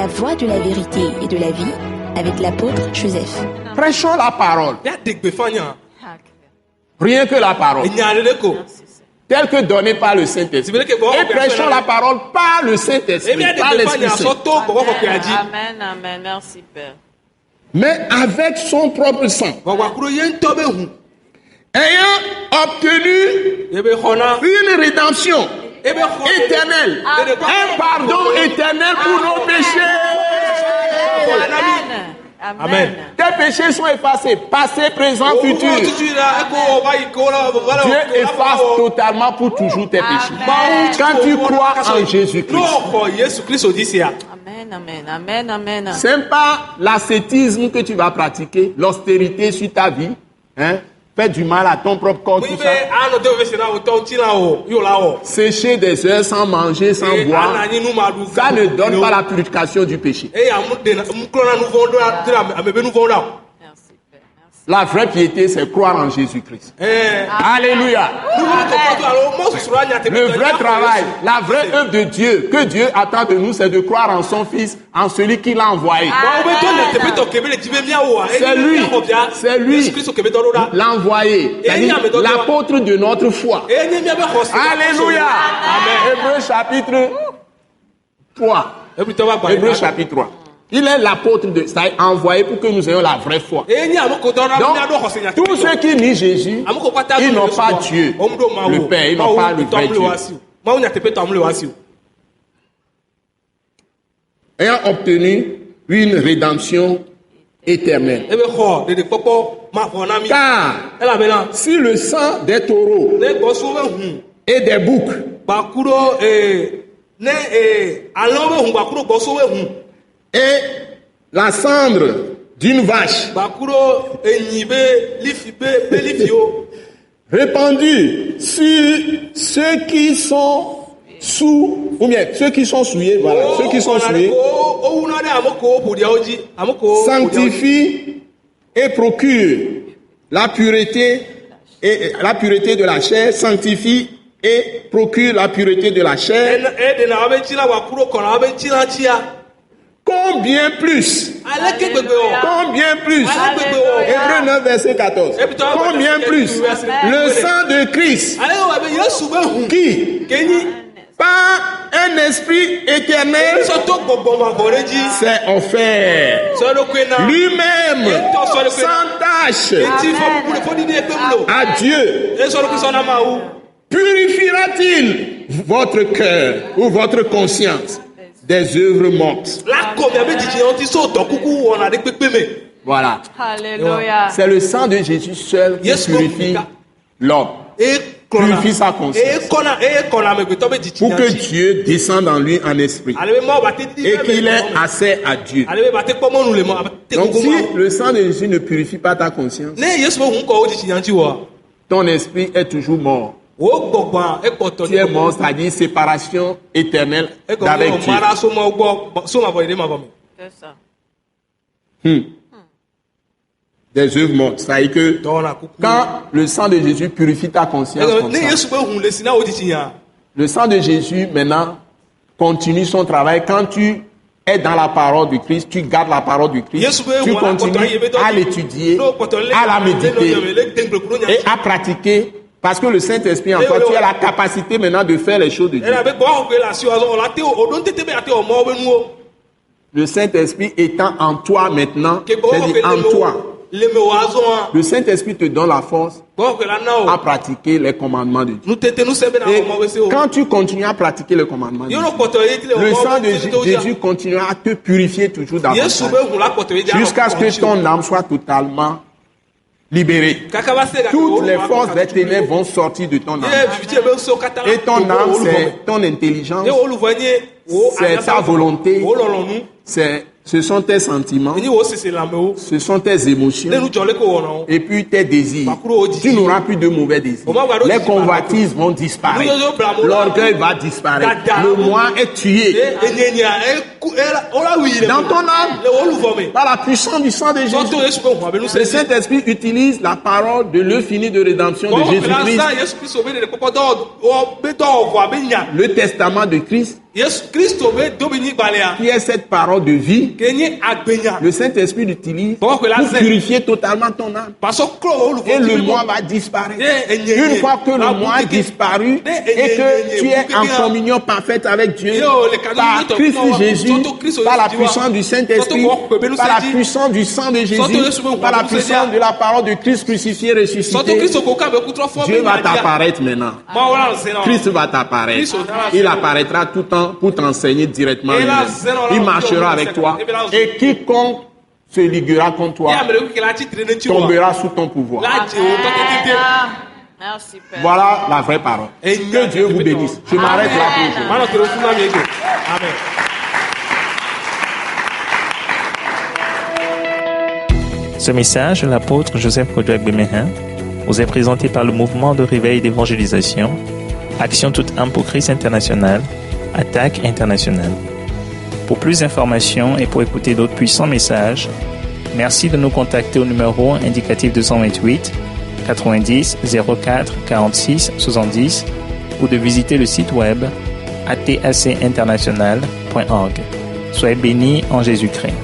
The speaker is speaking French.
La voie de la vérité et de la vie avec l'apôtre Joseph. Prêchons la parole. Rien que la parole. Telle que donnée par le Saint-Esprit. Et prêchons la parole par le Saint-Esprit, par l'Esprit Saint. Amen, amen. Merci, Père. Mais avec son propre sang. Ayant obtenu une rédemption éternelle, un pardon éternel pour nos péchés. Amen. Tes péchés sont effacés, passé, présent, futur. Dieu efface totalement pour toujours tes péchés. Quand tu crois en Jésus-Christ. Amen. C'est pas l'ascétisme que tu vas pratiquer, l'austérité sur ta vie, hein? Fais du mal à ton propre corps, tout ça. Sécher des heures sans manger, sans boire, ça ne donne pas la purification du péché. La vraie piété, c'est croire en Jésus-Christ. Alléluia. Le vrai travail, la vraie œuvre de Dieu, que Dieu attend de nous, c'est de croire en son Fils, en celui qui l'a envoyé. C'est lui l'envoyé, l'apôtre de notre foi. Alléluia. Hébreux chapitre 3. Hébreux chapitre 3. Il est l'apôtre de ça, envoyé pour que nous ayons la vraie foi. Donc, tous ceux qui nient Jésus, ils n'ont pas Dieu, le Père, ils n'ont pas le vrai Dieu. Ayant obtenu une rédemption éternelle. Car si le sang des taureaux et des boucs et la cendre d'une vache répandue sur ceux qui sont sous, ou bien ceux qui sont souillés, voilà, ceux qui sont souillés, sanctifie et procure la pureté de la chair, sanctifie et procure la pureté de la chair. Combien plus? Combien plus? Hébreux 9, verset 14. Combien plus? Le sang de Christ qui, par un esprit éternel, s'est offert lui-même sans tâche à Dieu. Purifiera-t-il votre cœur ou votre conscience des œuvres mortes? Voilà. Alléluia. C'est le sang de Jésus seul qui purifie l'homme, purifie sa conscience, pour que Dieu descende en lui en esprit et qu'il ait accès à Dieu. Donc si le sang de Jésus ne purifie pas ta conscience, ton esprit est toujours mort. Tu es mort, c'est-à-dire séparation éternelle d'avec Dieu. C'est ça. Des œuvres mortes. C'est-à-dire que quand le sang de Jésus purifie ta conscience comme ça, le sang de Jésus maintenant continue son travail. Quand tu es dans la parole du Christ, tu gardes la parole du Christ, tu continues à l'étudier, à la méditer et à pratiquer. Parce que le Saint-Esprit en toi, tu as la capacité maintenant de faire les choses de Dieu. Le Saint-Esprit étant en toi maintenant, c'est-à-dire en toi. Le Saint-Esprit te donne la force à pratiquer les commandements de Dieu. Et quand tu continues à pratiquer les commandements de Dieu, le sang de Jésus continuera à te purifier toujours davantage jusqu'à ce que ton âme soit totalement libéré. Toutes les forces des ténèbres vont sortir de ton âme. Et ton âme, c'est ton intelligence, c'est ta volonté, ce sont tes sentiments, ce sont tes émotions, et puis tes désirs. Tu n'auras plus de mauvais désirs. Les convoitises vont disparaître. L'orgueil va disparaître. Le moi est tué dans ton âme par la puissance du sang de Jésus. Le Saint-Esprit utilise la parole de l'œuvre finie de rédemption de Jésus-Christ, le testament de Christ, qui est cette parole de vie, le Saint-Esprit l'utilise pour purifier totalement ton âme. Et le moi va disparaître. Une fois que le moi a disparu et que tu es en communion parfaite avec Dieu, par Christ Jésus, par la puissance du Saint-Esprit, par la puissance du sang de Jésus, par la puissance de la parole de Christ crucifié, ressuscité, Dieu va t'apparaître maintenant. Christ va t'apparaître. Il apparaîtra tout le temps pour t'enseigner directement. Il marchera avec toi. Et quiconque se liguera contre toi tombera sous ton pouvoir. Merci, Père. Voilà la vraie parole. Que Dieu vous bénisse. Je m'arrête là pour aujourd'hui. Amen. Ce message de l'apôtre Joseph Kodouak Bemehin vous est présenté par le mouvement de réveil d'évangélisation, Action toute âme pour Christ international, Attaque internationale. Pour plus d'informations et pour écouter d'autres puissants messages, merci de nous contacter au numéro indicatif 228 90 04 46 70 ou de visiter le site web atacinternational.org. Soyez bénis en Jésus-Christ.